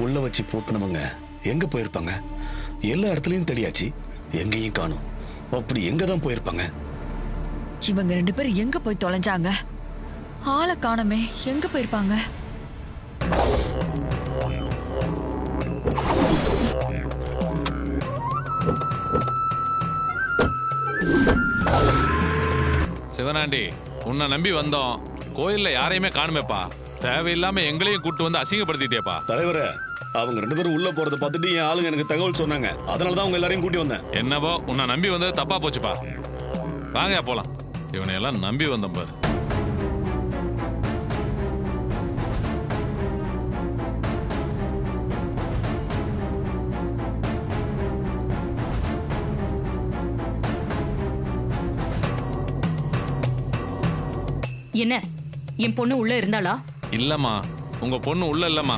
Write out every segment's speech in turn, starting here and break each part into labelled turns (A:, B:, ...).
A: உள்ள வச்சு பூட்டினவங்க எங்க போயிருப்பாங்க? எல்லா இடத்துலயும் தெரியாச்சு, எங்கேயும் காணும். அப்படி எங்க தான் போயிருப்பாங்க?
B: இவங்க 2 பேரும் எங்க போய் தொலைஞ்சாங்க? ஆளை காணமே, எங்க போயிருப்பாங்க?
C: சிவனாண்டி, உன்னை நம்பி வந்தோம். கோயில்ல யாரையுமே காணுமேப்பா. தேவையில்லாம எங்களையும் கூட்டு வந்து அசிங்கப்படுத்திட்டேப்பா.
A: தலைவரே, அவங்க 2 பேரும் உள்ள போறத பார்த்துட்டு என் ஆளுங்க எனக்கு தகவல் சொன்னாங்க. அதனாலதான் அவங்க எல்லாரையும் கூட்டி வந்தேன்.
C: என்னவோ உன்னை நம்பி வந்தது தப்பா போச்சுப்பா. வாங்க போலாம். இவனை எல்லாம் நம்பி வந்தோம் பாரு.
D: என்ன, என் பொண்ணு உள்ள இருந்தாளா?
C: இல்லம்மா, உங்க பொண்ணு உள்ள இல்லம்மா.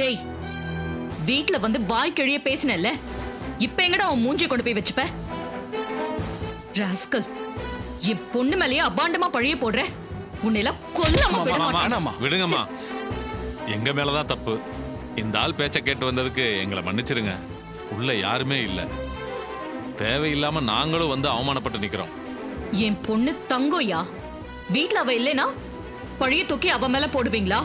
D: டேய், வீட்ல வந்து வாய் கிழிய பேசினல்ல, இப்ப எங்கடா அவன் மூஞ்சி கொண்டு போய் வச்சுப்ப? ராஸ்கல், என் பொண்ணு மேலேயே அபாண்டமா பழிய போடுற. உன்னையெல்லாம் கொல்லாம விட மாட்டேன்.
C: விடுங்கம்மா, எங்க மேலதான் தப்பு. இந்த ஆள் பேச்ச கேட்டு வந்ததுக்கு எங்களை மன்னிச்சிருங்க. உள்ள யாருமே இல்ல. தேவையில்லாம நாங்களும் வந்து அவமானப்பட்டு நிக்கிறோம்.
D: என் பொண்ணு தங்கோயா, வீட்ல அவ இல்லைனா பழிய தூக்கி அவ மேல போடுவீங்களா?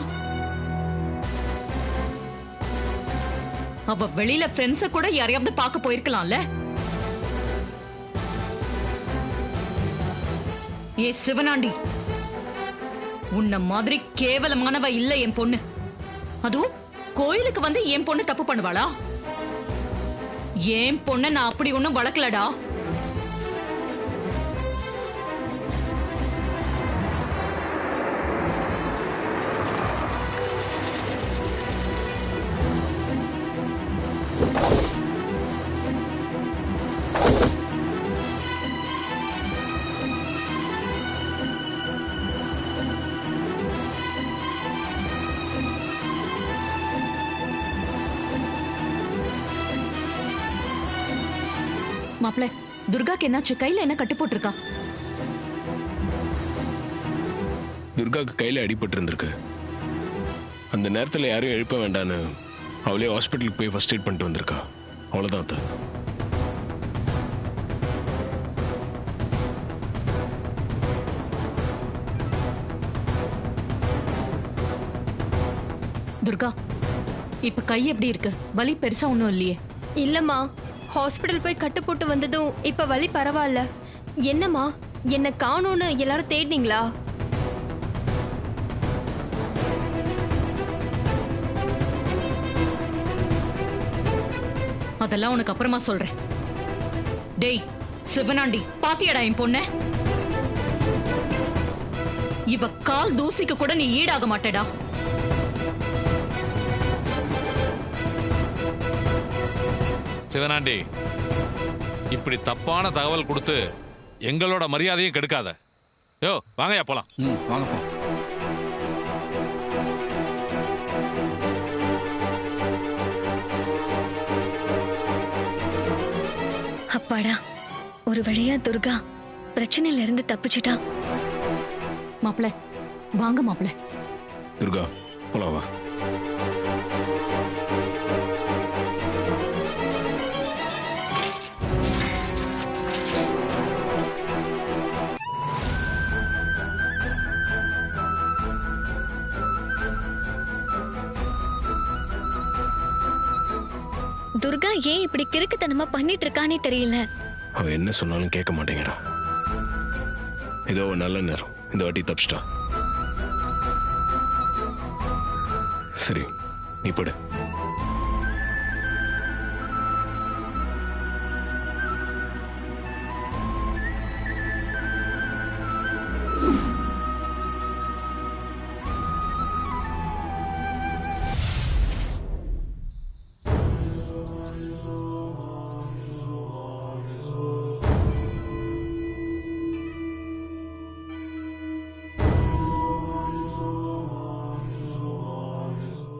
D: அவ வெளியில ஃப்ரெண்ட்ஸ கூட யாரையாவது பார்க்க போயிருக்கலாம்ல. ஏ சிவனாண்டி, உன்ன மாதிரி கேவலமானவ இல்ல என் பொண்ணு. அதுவும் கோயிலுக்கு வந்து என் பொண்ணு தப்பு பண்ணுவாளா? ஏன் பொண்ண நான் அப்படி ஒண்ணும் வளர்க்கலடா. மாப்ள, துர்காக்கு என்னாச்சு? கையில என்ன கட்டு போட்டிருக்கா?
E: துர்காக்கு கையில அடிபட்டு இருந்திருக்கு. அந்த நேரத்தில் யாரையும் எழுப்ப வேண்டான்னு அவளே ஹாஸ்பிட்டலுக்கு போய் ஃபர்ஸ்ட் எய்ட் பண்ணிட்டு வந்திருக்கா. அவ்வளோதான் அது.
D: துர்கா, இப்ப கை எப்படி இருக்கு? வலி பெருசா ஒண்ணும் இல்லையே?
F: இல்லம்மா, ஹாஸ்பிடல் போய் கட்டு போட்டு வந்ததும் இப்ப வலி பரவாயில்ல. என்னம்மா, என்ன காணோன்னு எல்லாரும் தேடினீங்களா?
D: அதெல்லாம் உனக்கு அப்புறமா சொல்றேன். டேய் சிவனாண்டி, பாத்தியடா என் பொண்ண? இவ கால் தூசிக்கு கூட நீ ஈடாக மாட்டேடா.
C: சிவனாண்டி, இப்படி தப்பான தகவல் கொடுத்து எங்களோட மரியாதையும் கெடுக்காத. யோ, வாங்கயா போலாம்.
A: வாங்கப்பா.
G: அப்பாடா, ஒரு வழியா துர்கா பிரச்சனையில இருந்து தப்பிச்சிட்டா.
D: மாப்பிள, வாங்க மாப்பிள.
E: துர்கா, போலாம் வா.
G: துர்கா ஏன் இப்படி கிறுக்குத்தனமா பண்ணிட்டு இருக்கானே தெரியல.
E: அவ என்ன சொன்னாலும் கேட்க மாட்டேங்கிறா. ஏதோ ஒரு நல்ல நேரம், இந்த வாட்டி தப்பிச்சிட்டா. சரி, நீ படு.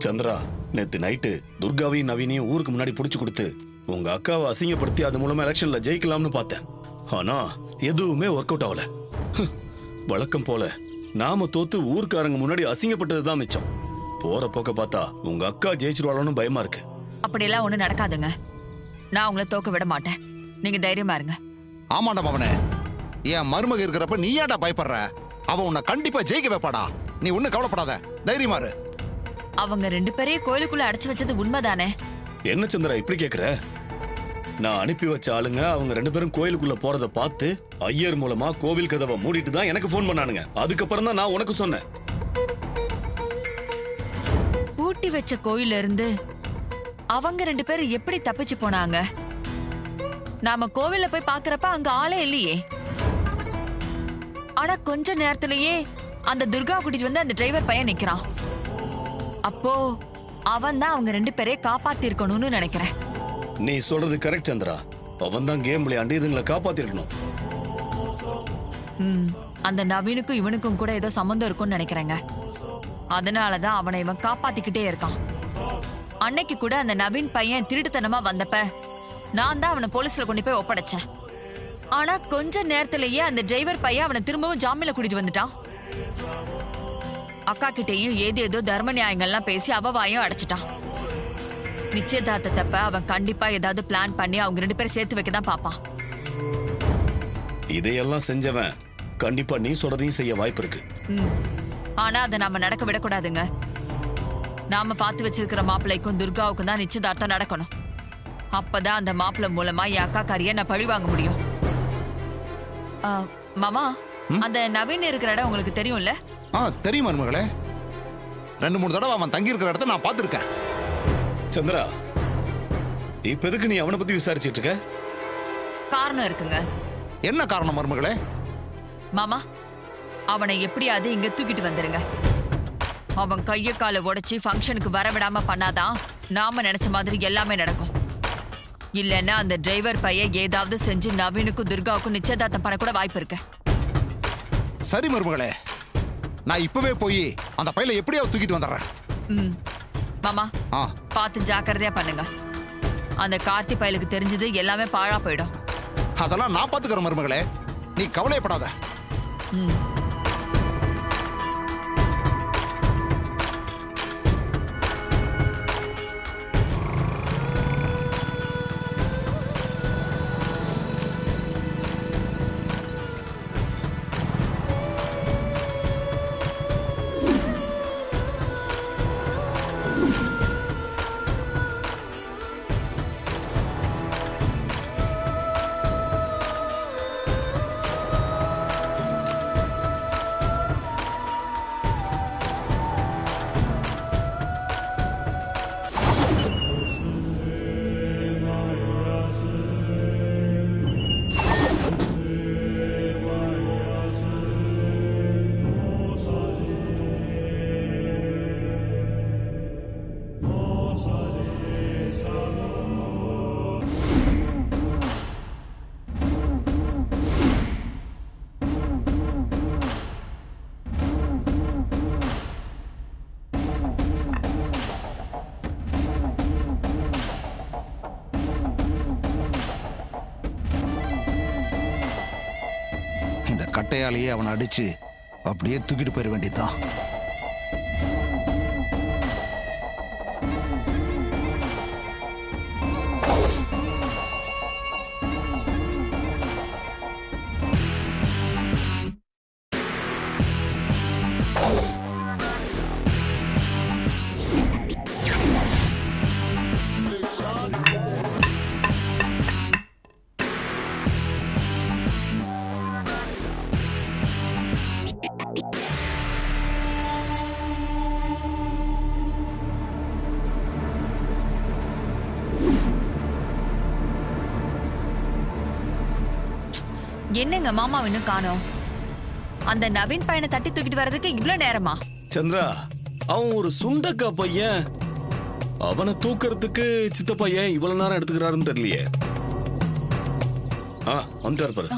A: சந்திரா, நேத்து நைட்டு துர்காவையும் நவீனையும் ஊருக்கு முன்னாடி புடிச்சு கொடுத்து உங்க அக்காவை அசிங்கப்படுத்தி அது மூலமா எலெக்ஷன்ல ஜெயிக்கலாம்னு பார்த்தேன். ஆனா எதுவுமே ஒர்க் அவுட் ஆகல. வழக்கம் போல நாம தோத்து ஊர்க்காரங்க முன்னாடி அசிங்கப்பட்டதுதான் மிச்சம். போற போக்க பார்த்தா உங்க அக்கா ஜெயிச்சிருவாளோன்னு பயமா இருக்கு.
B: அப்படியெல்லாம் ஒண்ணும் நடக்காதுங்க. நான் உங்களை தோக்க விட மாட்டேன். நீங்க தைரியமா இருங்க.
H: ஆமாண்டா மவனே, என் மருமக இருக்கிறப்ப நீ ஏன்டா பயப்படுற? அவன் உன்னை கண்டிப்பா ஜெயிக்க வைப்பாடா. நீ ஒன்னும் கவலைப்படாத, தைரியமா இரு.
B: அவங்க 2 பேரையும் கோயிலுக்குள்ள அடைச்சு வச்சது உண்மைதானே?
A: என்ன சந்திரா இப்படி கேக்குற? நான் அனுப்பி வச்ச ஆளுங்க அவங்க 2 பேரும் கோயிலுக்குள்ள போறத பார்த்து ஐயர் மூலமா கோவில் கதவை மூடிட்டு தான் எனக்கு ஃபோன் பண்ணானுங்க. அதுக்கப்புறம் தான் நான் உனக்கு சொன்னேன்.
B: பூட்டி வச்ச கோயில்ல இருந்து அவங்க 2 பேரும் எப்படி தப்பிச்சு போனாங்க? நாம கோவில்ல போய் பாக்குறப்ப அங்க ஆளே இல்லையே. ஆனா கொஞ்ச நேரத்திலேயே அந்த துர்கா கூட்டிட்டு வந்து அந்த டிரைவர் பையன் நிக்கிறான். அப்போ அவன் தான் அவங்க 2 பேரையும் காப்பாத்தி இருக்கணும்னு நினைக்கிறேன்.
A: நீ சொல்றது கரெக்ட் சந்திரா. அவன் தான் கேம் விளையாண்டு இதுங்களை காப்பாத்திருக்கணும்.
B: அந்த நவீனுக்கும் இவனுக்கும் கூட ஏதோ சம்பந்தம் இருக்கும்னு நினைக்கிறேங்க. அதனாலதான் அவனை இவன் காப்பாத்திக்கிட்டே இருக்கான். அன்னைக்கு கூட அந்த நவீன் பையன் திருட்டுத்தனமா வந்தப்ப நான் தான் அவனை போலீஸ்ல கொண்டு போய் ஒப்படைச்சேன். ஆனா கொஞ்ச நேரத்திலேயே அந்த டிரைவர் பையன் அவனை திரும்பவும் ஜாமீன்ல கூட்டிட்டு வந்துட்டான். அக்கா கிட்டேயும் ஏதேதோ தர்ம நியாயங்கள்லாம் பேசி அவவாயும் அடைச்சிட்டான். நிச்சயதார்த்தத்தப்ப அவன் கண்டிப்பா ஏதாவது பிளான் பண்ணி அவங்க 2 பேரும் சேர்த்து வைக்க தான் பாப்பான்.
A: இதையெல்லாம் செஞ்சவன் கண்டிப்பா நீ சொல்றதையும் செய்ய வாய்ப்பு இருக்கு.
B: ஆனா அதை நாம நடக்க விடக்கூடாதுங்க. நாம பார்த்து வச்சிருக்கிற மாப்பிள்ளைக்கும் துர்காவுக்கும் தான் நிச்சயதார்த்தம் நடக்கணும். அப்பதான் அந்த மாப்பிள்ளை மூலமா என் அக்கா காரிய நான் பழி வாங்க முடியும். மாமா, அந்த நவீன் இருக்கிற இடம் உங்களுக்கு தெரியும்ல?
H: தெரியும் மருமகளே. 2-3 தடவை அவன் தங்கி இருக்கிற இடத்த நான் பார்த்திருக்கேன்.
A: சந்திரா, இப்ப எதுக்கு நீ அவனை பத்தி விசாரிச்சிட்டு இருக்க?
B: காரணம் இருக்குங்க.
H: என்ன காரணம் மருமகளே?
B: மாமா, அவனை எப்படியாவது இங்க தூக்கிட்டு வந்துருங்க. அவன் கைய காலை உடைச்சி ஃபங்க்ஷனுக்கு வர விடாம பண்ணாதான் நாம நினைச்ச மாதிரி எல்லாமே நடக்கும். இல்லைன்னா அந்த டிரைவர் பையன் ஏதாவது செஞ்சு நவீனுக்கும் துர்காவுக்கும் நிச்சயதார்த்தம் பண்ண கூட வாய்ப்பு இருக்கு.
H: சரி மருமகளே, நான் இப்பவே போய் அந்த பையலை எப்படியாவது தூக்கிட்டு வந்துடுறேன்.
B: மாமா, பார்த்து ஜாக்கிரதையா பண்ணுங்க. அந்த கார்த்தி பயலுக்கு தெரிஞ்சது எல்லாமே பாழா போயிடும்.
H: அதெல்லாம் நான் பாத்துக்கிறேன் மருமகளே, நீ கவலைப்படாத. இந்த கட்டையாலேயே அவனை அடிச்சு அப்படியே தூக்கிட்டு போயிட வேண்டியதுதான்.
B: என்னங்க மாமா இன்னும் காணோம்? அந்த நவீன் பையனை தட்டி தூக்கிட்டு வர்றதுக்கு இவ்வளவு நேரமா?
A: சந்திரா, அவன் ஒரு சுண்டக்கா பையன். அவனை தூக்கறதுக்கு சித்த பையன் இவ்வளவு நேரம் எடுத்துக்கிறாருன்னு தெரியலையே. வந்துட்டாரு பாரு.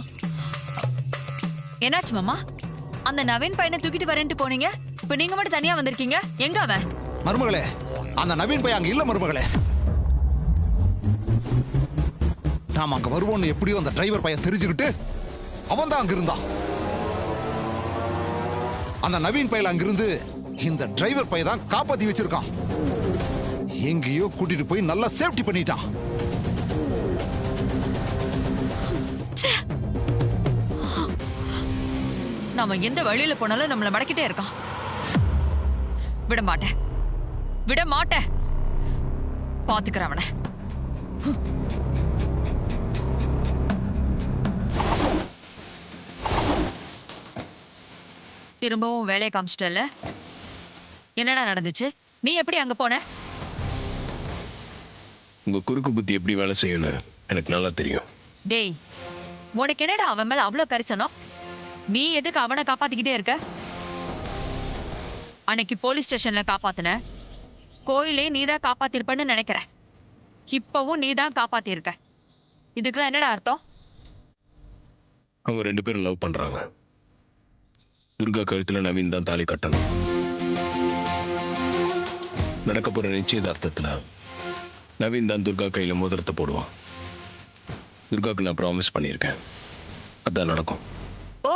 B: என்னாச்சு மாமா? அந்த நவீன் பையனை தூக்கிட்டு வரேன்ட்டு போனீங்க, இப்ப நீங்க மட்டும் தனியா வந்திருக்கீங்க. எங்க அவன்?
H: மருமகளே, அந்த நவீன் பையன் அங்க இல்ல மருமகளே. நாம அங்க வருவோம்னு எப்படியோ அந்த டிரைவர் பையன் தெரிஞ்சுக்கிட்டு அவன் தான் அங்க இருந்தான். அந்த நவீன் பையல அங்கிருந்து இந்த டிரைவர் பைய தான் காப்பாத்தி வச்சிருக்கான். எங்கேயோ கூட்டிட்டு போய் நல்லா சேஃப்டி பண்ணிட்டான்.
B: நாம எந்த வழியில போனாலும் நம்மள மடக்கிட்டே இருக்கான். விட மாட்டேன், விட மாட்டேன். பாத்துக்கிறேன் அவனை. திரும்பவும் வேலையை காமிச்சிட்டல. என்னடா நடந்துச்சு? நீ எப்படி அங்க போன?
E: உங்க குறுக்கு புத்தி எப்படி வேலை செய்யணும் எனக்கு நல்லா தெரியும்.
B: டேய், உனக்கு என்னடா அவன் மேல அவ்வளவு கரிசனம்? நீ எதுக்கு அவனை காப்பாத்திக்கிட்டே இருக்க? அன்னைக்கு போலீஸ் ஸ்டேஷன்ல காப்பாத்தின, கோயிலே நீதான் காப்பாத்திருப்பன்னு நினைக்கிறேன். இப்பவும் நீதான் காப்பாத்திருக்க. இதுக்கெல்லாம் என்னடா அர்த்தம்?
E: அவங்க 2 பேரும் லவ் பண்றாங்க. துர்கா கழுத்துல நவீன் தான் தாலி கட்டணும். நடக்க போற நிச்சயதார்த்தத்துல நவீன் தான் துர்கா கையில மோதிரத்தை போடுவான். துர்காக்கு நான் ப்ராமிஸ் பண்ணியிருக்கேன், அதான் நடக்கும்.
B: ஓ,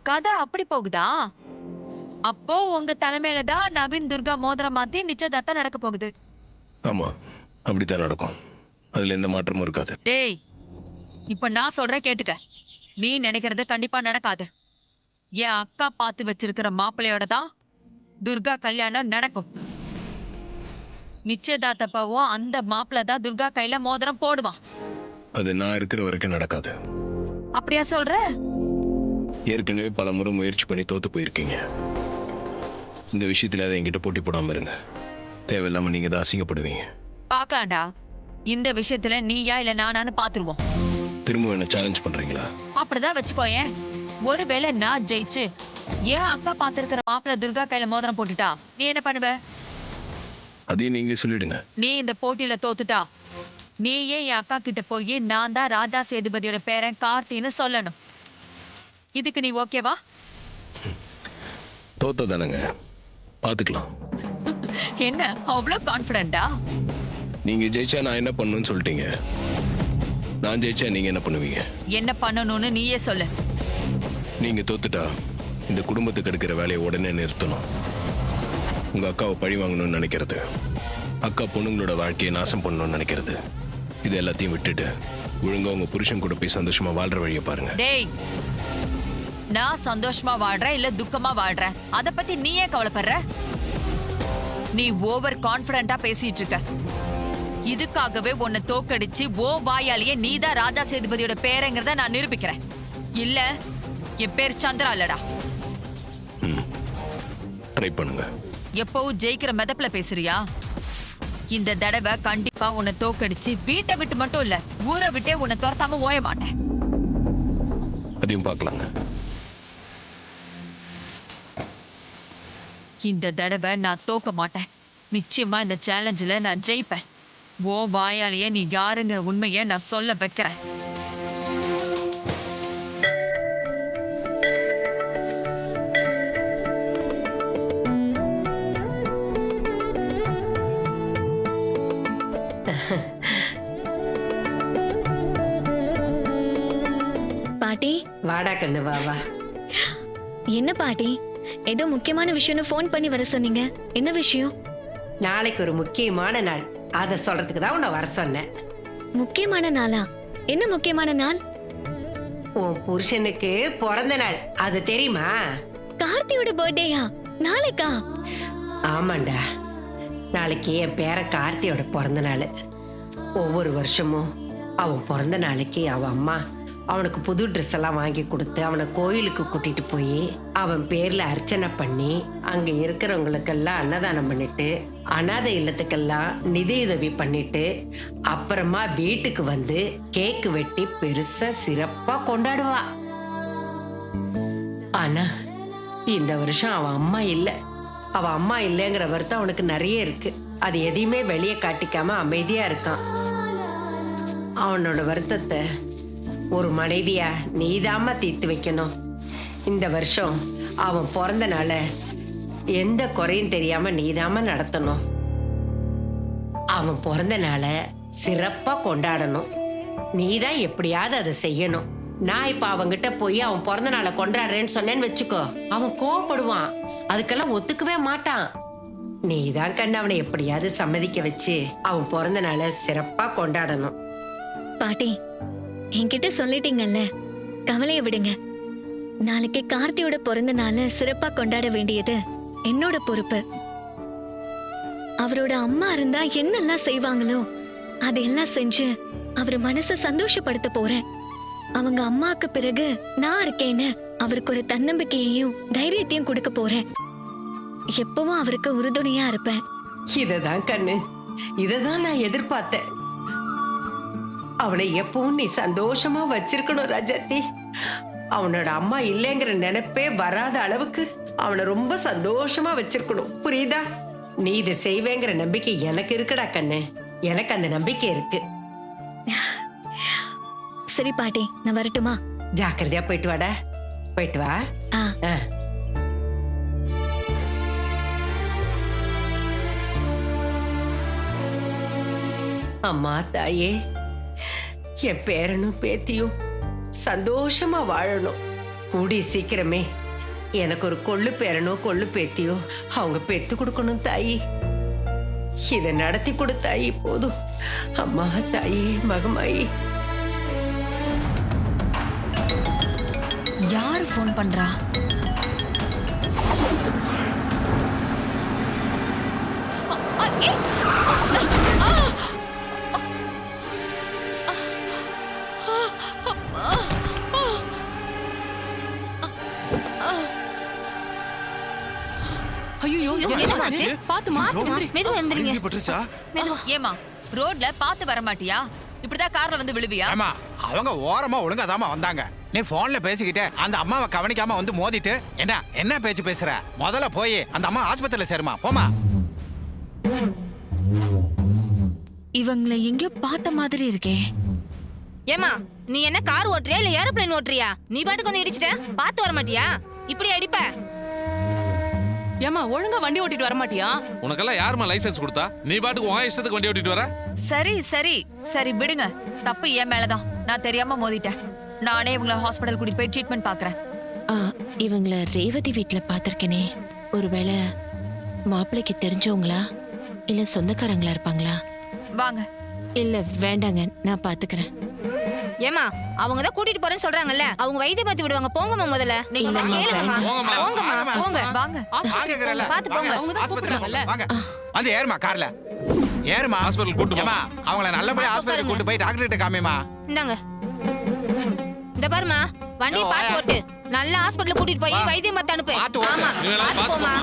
B: கதை அப்படி போகுதா? அப்போ உங்க தலைமையில தான் நவீன் துர்கா மோதிரம் மாத்தி நிச்சயதார்த்தம் நடக்க போகுது.
E: ஆமா, அப்படித்தான் நடக்கும். அதுல எந்த மாற்றமும் இருக்காது.
B: டேய், இப்ப நான் சொல்றேன் கேட்டுக்க. நீ நினைக்கிறது கண்டிப்பா நடக்காது. என் அக்கா பார்த்து வச்சிருக்கிற மாப்பிள்ளையோட தான் துர்கா கல்யாணம் நடக்கும். நிச்சயதார்த்தப்பவும் அந்த மாப்பிள்ளை தான் துர்கா கையில மோதிரம் போடுவான்.
E: அது நான் இருக்கிற வரைக்கும் நடக்காது.
B: அப்படியா சொல்ற?
E: ஏற்கனவே பல முறை முயற்சி பண்ணி தோத்து போயிருக்கீங்க. இந்த விஷயத்துல அதை என்கிட்ட போட்டி போடாம இருங்க. தேவையில்லாம நீங்க தான் அசிங்கப்படுவீங்க.
B: பாக்கலாம்டா, இந்த விஷயத்துல நீயா இல்ல நானான்னு பாத்துருவோம்.
E: திரும்ப என்ன சேலஞ்ச் பண்றீங்களா?
B: அப்படிதான் வச்சுக்கோயேன். ஒருவேளை நான் ஜெயிச்சு ஏன் அக்கா பார்த்திருக்கிற மாப்பிள்ளை துர்கா கையில மோதிரம் போட்டுட்டா நீ என்ன பண்ணுவ?
E: அதையும் நீங்களே சொல்லிடுங்க.
B: நீ இந்த போட்டியில தோத்துட்டா நீயே என் அக்கா கிட்ட போய் நான் தான் ராஜா சேதுபதியோட பேரன் கார்த்தின்னு சொல்லணும். இதுக்கு நீ ஓகேவா?
E: தோத்ததானங்க, பாத்துக்கலாம்.
B: என்ன அவ்வளவு கான்பிடண்டா?
E: நீங்க ஜெயிச்சா நான் என்ன பண்ணணும்னு சொல்லிட்டீங்க. நான் ஜெயிச்சா நீங்க என்ன பண்ணுவீங்க?
B: என்ன பண்ணணும்னு நீயே சொல்லு.
E: நீங்க தோத்துட்டா இந்த குடும்பத்துக்கு எடுக்கிற வேலையை உடனே நிறுத்தணும். உங்க அக்காவை பழி வாங்கணும்னு நினைக்கிறது, அக்கா பொண்ணுங்களோட வாழ்க்கையை நாசம் பண்ணணும்னு நினைக்கிறது, இது எல்லாத்தையும் விட்டுட்டு ஒழுங்கா உங்க புருஷன் கூட போய் சந்தோஷமா வாழ்ற வழியை பாருங்க.
B: டேய், நான் சந்தோஷமா வாழ்றேன் இல்ல துக்கமா வாழ்றேன் அத பத்தி நீயே கவலைப்படுற? நீ ஓவர் கான்பிடண்டா பேசிட்டு இருக்க. இதுக்காகவே உன்னை தோக்கடிச்சு ஓ வாயாலேயே நீதான் ராஜா சேதுபதியோட பேரங்கிறத நான் நிரூபிக்கிறேன். இல்ல என் பேர் சந்திரா இல்லடா.
E: ட்ரை பண்ணுங்க.
B: எப்பவும் ஜெயிக்கிற மெதப்புல பேசுறியா? இந்த தடவை கண்டிப்பா உன்னை தோக்கடிச்சு வீட்டை விட்டு மட்டும் இல்ல ஊரை விட்டே உன்னை துரத்தாம ஓய மாட்டேன்.
E: அதையும் பார்க்கலாங்க.
B: இந்த தடவை நான் தோக்க மாட்டேன். நிச்சயமா இந்த சேலஞ்சில் நான் ஜெயிப்பேன். ஓ வாயாலேயே நீ யாருங்கிற உண்மையை நான் சொல்ல வைக்கிறேன்.
G: பாட்டி,
I: வாடா கண்ணு வா வா.
G: என்ன பாட்டி, ஏதோ முக்கியமான விஷயம்னு ஃபோன் பண்ணி வர சொன்னீங்க. என்ன விஷயம்?
I: நாளைக்கு ஒரு முக்கியமான நாள், அதை சொல்றதுக்கு தான் உன்னை வர சொன்னேன்.
G: முக்கியமான நாளா? என்ன முக்கியமான நாள்?
I: உன் புருஷனுக்கு பிறந்த நாள், அது தெரியுமா?
G: கார்த்தியோட பர்த்டேயா? நாளைக்கா?
I: ஆமாண்டா, நாளைக்கு என் பேரன் கார்த்தியோட பிறந்த நாள். ஒவ்வொரு வருஷமும் அவன் பிறந்த நாளைக்கு அவன் அம்மா அவனுக்கு புது ட்ரெஸ் எல்லாம் வாங்கி கொடுத்து அவனை கோயிலுக்கு கூட்டிட்டு போய் அவன் பேர்ல அர்ச்சனை பண்ணி அங்க இருக்கிறவங்களுக்கெல்லாம் அன்னதானம் பண்ணிட்டு அனாதை இல்லத்துக்கெல்லாம் நிதியுதவி பண்ணிட்டு அப்புறமா வீட்டுக்கு வந்து கேக்கு வெட்டி பெருசா சிறப்பா கொண்டாடுவா. ஆனா இந்த வருஷம் அவன் அம்மா இல்லை. அவன் அம்மா இல்லைங்கிற வருத்தம் அவனுக்கு நிறைய இருக்கு. அது எதையுமே வெளியே காட்டிக்காம அமைதியா இருக்கான். அவனோட வருத்தத்தை ஒரு மனைவியா நீதாம தீர்த்து வைக்கணும். இந்த வருஷம் அவன் பிறந்த நாள எந்த குறையும் தெரியாம நீதாம நடத்தணும். அவன் பிறந்த நாள சிறப்பா கொண்டாடணும். நீதான் எப்படியாவது அதை செய்யணும். நான் இப்ப அவன்கிட்ட போய் அவன் பிறந்த நாளை கொண்டாடுறேன்னு சொன்னேன்னு வச்சுக்கோ, அவன் கோவப்படுவான். அதுக்கெல்லாம் ஒத்துக்கவே மாட்டான். நீதான் கண்ணு அவனை எப்படியாவது சம்மதிக்க வச்சு அவன் பிறந்த நாளை சிறப்பா கொண்டாடணும்.
G: பாட்டி என்கிட்ட சொல்லிட்டீங்கல்ல, கவலையை விடுங்க. நாளைக்கு கார்த்தியோட பிறந்த நாளை சிறப்பா கொண்டாட வேண்டியது என்னோட பொறுப்பு. அவரோட அம்மா இருந்தா என்னெல்லாம் செய்வாங்களோ அதையெல்லாம் செஞ்சு அவர் மனசை சந்தோஷப்படுத்த போறேன். அவங்க அம்மாக்கு பிறகு நான் இருக்கேன்னு அவருக்கு ஒரு தன்னம்பிக்கையையும் தைரியத்தையும் கொடுக்க போறேன். எப்பவும் அவருக்கு உறுதுணையா இருப்பேன்.
I: இததான் கண்ணு, இததான் நான் எதிர்பார்த்தேன். அவனை எப்பவும் நீ சந்தோஷமா வச்சிருக்கணும் ராஜாத்தி. அவனோட அம்மா இல்லைங்கிற நினைப்பே வராத அளவுக்கு அவனை ரொம்ப சந்தோஷமா வச்சிருக்கணும். புரியுதா? நீ இதை செய்வேங்கிற நம்பிக்கை எனக்கு இருக்குடா கண்ணு. எனக்கு அந்த நம்பிக்கை இருக்கு.
G: சரி பாட்டி, நான் வரட்டுமா?
I: ஜாக்கிரதையா போயிட்டு வாடா. போயிட்டு வா.
G: ஆ.
I: ஆ. அம்மா தாயே, என் பேரனும் பேத்தியும் சந்தோஷமா வாழணும். கூடி சீக்கிரமே எனக்கு ஒரு கொள்ளு பேரனோ கொள்ளு பேத்தியோ அவங்க பெத்து கொடுக்கணும் தாயி. இதை நடத்தி கொடு தாயி, போதும். அம்மா தாயே, மகமாயி.
B: யாரு ஃபோன் பண்றா?
J: ஐயோ என்னாச்சு? பாத்துமா, மெதுவா எந்திரிங்க.
B: ஏமா ரோட்ல பாத்து வர மாட்டியா? இப்படிதான் கார்ல வந்து விழுவியா?
K: ஆமா, அவங்க ஓரமா ஒழுங்காதாமா வந்தாங்க. நீ போன்ல பேசிக்கிட்டு அந்த அம்மாவை கவனிக்காம வந்து மோதிட்டு என்ன பேச்சு பேசுற? முதல்ல போய் அந்த அம்மா ஆஸ்பத்திரியில சேருமா, போமா.
B: இவங்களை எங்கேயோ பார்த்த மாதிரி இருக்கே.
J: ஏமா, நீ என்ன கார் ஓட்டுறியா இல்ல ஏரோப்ளேன் ஓட்டுறியா? நீ பாட்டுக்கு வந்து இடிச்சிட்ட, பாத்து வர மாட்டியா? இப்படி அடிப்ப.
L: ஏமா, ஒழுங்கா வண்டி ஓட்டிட்டு வர மாட்டியா?
C: உனக்கெல்லாம் யாருமா லைசென்ஸ் கொடுத்தா? நீ பாட்டுக்கு உன் இஷ்டத்துக்கு வண்டி ஓட்டிட்டு வர?
B: சரி சரி சரி விடுங்க. தப்பு என் மேலதான். நான் தெரியாம மோதிட்டேன். நானே இவங்களை ஹாஸ்பிடல் கூட்டிட்டு போய் ட்ரீட்மெண்ட் பாக்குறேன்.
M: இவங்கள ரேவதி வீட்ல பாத்திருக்கேனே, ஒருவேளை மாப்பிள்ளைக்கு தெரிஞ்சவங்களா இல்ல சொந்தக்காரங்களா இருப்பாங்களா?
B: வாங்க.
M: இல்ல வேண்டாங்க, நான் பாத்துக்கிறேன்.
J: ஏமா, அவங்க தான் கூட்டிட்டு போறேன்னு சொல்றாங்கல்ல, அவங்க வைத்தியம் பார்த்து விடுவாங்க. போங்கம்மா, முதல்ல நீங்க கேளுங்கம்மா. போங்கம்மா, போங்க.
B: வாங்க.
J: பாத்து போங்க.
L: அவங்க தான் கூப்பிடுறாங்கல்ல.
K: வாங்க, வந்து ஏறுமா கார்ல. ஏறுமா,
C: ஹாஸ்பிடல் கூட்டு
K: ஏமா, அவங்கள நல்லபடியா ஹாஸ்பிடல் கூட்டு போய் டாக்டர் கிட்ட காமிமா.
J: இந்தாங்க. இந்த பாருமா, வண்டி பாத்து ஓட்டு. நல்ல ஹாஸ்பிடல் கூட்டிட்டு போய் வைத்தியம் பார்த்து அனுப்பு. ஆமா, பாத்து போமா.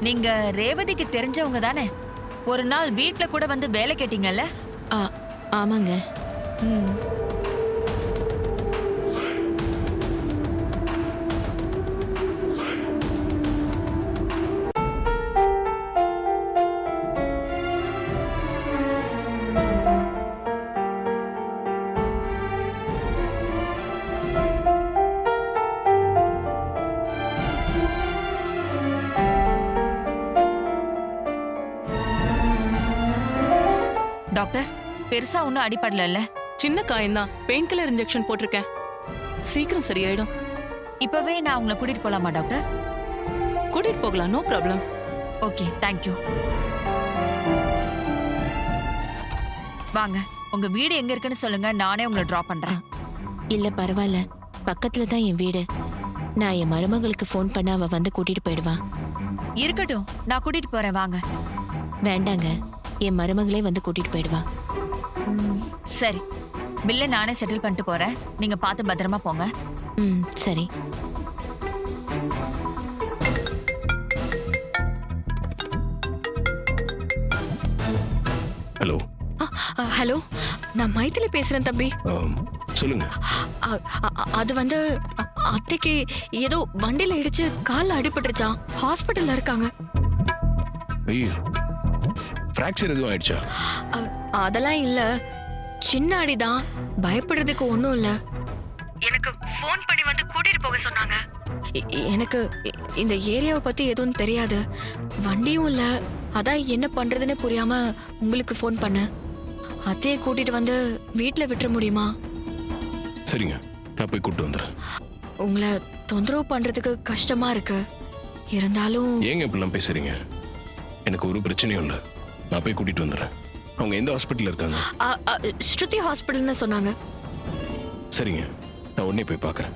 B: நீங்க ரேவதிக்கு தெரிஞ்சவங்க தானே? ஒரு நாள் வீட்ல கூட வந்து வேலை கேட்டீங்கல்ல?
M: ஆமாங்க.
B: டாக்டர், பெருசா ஒன்னும் அடிபடல?
L: சின்ன காயம்தான், பெயின் கில்லர் இன்ஜெக்ஷன் போட்டிருக்கேன். சீக்கிரம் சரியாயிடும்.
B: இப்பவே நான் உங்களை கூட்டிட்டு போலாமா டாக்டர்?
L: கூட்டிட்டு போகலாம், நோ ப்ராப்ளம்.
B: Okay, thank you. வாங்க, உங்க வீடு எங்க இருக்குன்னு சொல்லுங்க, நானே உங்களை டிராப் பண்றேன்.
M: இல்ல பரவாயில்ல, பக்கத்துல தான் என் வீடு. நான் என் மருமகளுக்கு ஃபோன் பண்ண அவ வந்து கூட்டிட்டு போயிடுவா.
B: இருக்கட்டும், நான் கூட்டிட்டு போறேன். வாங்க.
M: வேண்டாங்க, என் மருமகளே வந்து கூட்டிட்டு போயிடுவா.
B: சரி, பில்லை நானே செட்டில் பண்ணிட்டு போறேன். நீங்க பார்த்து பத்திரமா போங்க.
M: சரி.
E: ஹலோ.
D: ஹலோ, நான் மைதிலி பேசுறேன் தம்பி.
E: சொல்லுங்க.
D: அது வந்து அத்தைக்கு ஏதோ வண்டியில இடிச்சு கால்ல அடிபட்டுருச்சான். ஹாஸ்பிட்டல்ல இருக்காங்க.
E: ஐயோ, ஃப்ராக்சர் எதுவும் ஆயிடுச்சா?
D: அதெல்லாம் இல்ல, சின்ன அடிதான், பயப்படுறதுக்கு ஒண்ணும் இல்ல. எனக்கு
G: ஃபோன் பண்ணி வந்து கூட்டிட்டு போக சொன்னாங்க.
N: எனக்கு இந்த ஏரியாவை பத்தி எதுவும் தெரியாது, வண்டியும் இல்ல, அதான் என்ன பண்றதுன்னு புரியாம உங்களுக்கு ஃபோன் பண்ணேன். அத்தையை கூட்டிட்டு வந்து வீட்ல விட்டுற முடியுமா?
E: சரிங்க, நான் போய் கூப்பிட்டு வந்துடுறேன்.
N: உங்களை தொந்தரவு பண்றதுக்கு கஷ்டமா இருக்கு, இருந்தாலும்
E: ஏங்க இப்படிலாம் பேசுறீங்க? எனக்கு ஒரு பிரச்சனையும் இல்லை, நான் போய் கூட்டிட்டு வந்துடுறேன். அவங்க எந்த ஹாஸ்பிட்டல் இருக்காங்க?
N: ஸ்ருதி ஹாஸ்பிட்டல்னு சொன்னாங்க.
E: சரிங்க, நான் உடனே போய் பார்க்குறேன்.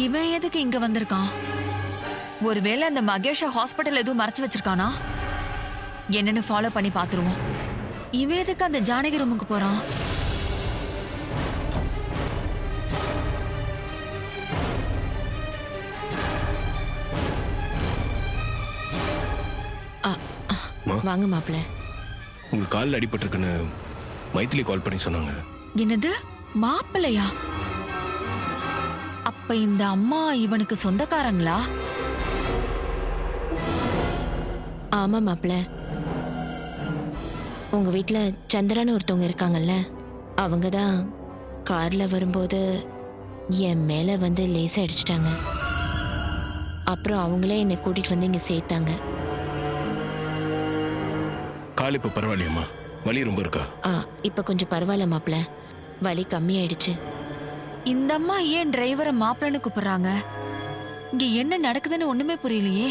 B: இவன் எதுக்கு இங்க வந்திருக்கான்? ஒருவேளை அந்த மகேஷ ஹாஸ்பிட்டல் எதுவும் மறைச்சு வச்சிருக்கானா? என்னன்னு ஃபாலோ பண்ணி பாத்துருவோம். இவன் எதுக்கு அந்த ஜானகி ரூமுக்கு போறான்?
M: வாங்க மாப்பிள்ள.
E: உங்களுக்கு காலில் அடிபட்டிருக்குன்னு மைத்திலி கால் பண்ணி சொன்னாங்க.
B: என்னது, மாப்பிள்ளையா? அப்ப இந்த அம்மா இவனுக்கு சொந்தக்காரங்களா?
M: ஆமா மாப்பிள்ள, உங்க வீட்டுல சந்திரான்னு ஒருத்தவங்க இருக்காங்கல்ல, அவங்க தான் கார்ல வரும்போது என் மேல வந்து லேசா அடிச்சிட்டாங்க. அப்புறம் அவங்களே என்னை கூட்டிட்டு வந்து இங்க சேர்த்தாங்க.
E: கால் இப்போ பரவாயில்லையம்மா? வலி ரொம்ப இருக்கா?
M: இப்ப கொஞ்சம் பரவாயில்ல மாப்பிள்ள, வலி கம்மியாயிடுச்சு.
B: இந்த அம்மா ஏன் டிரைவரை மாப்பிள்ளைன்னு கூப்பிடுறாங்க? இங்க என்ன நடக்குதுன்னு ஒண்ணுமே புரியலையே.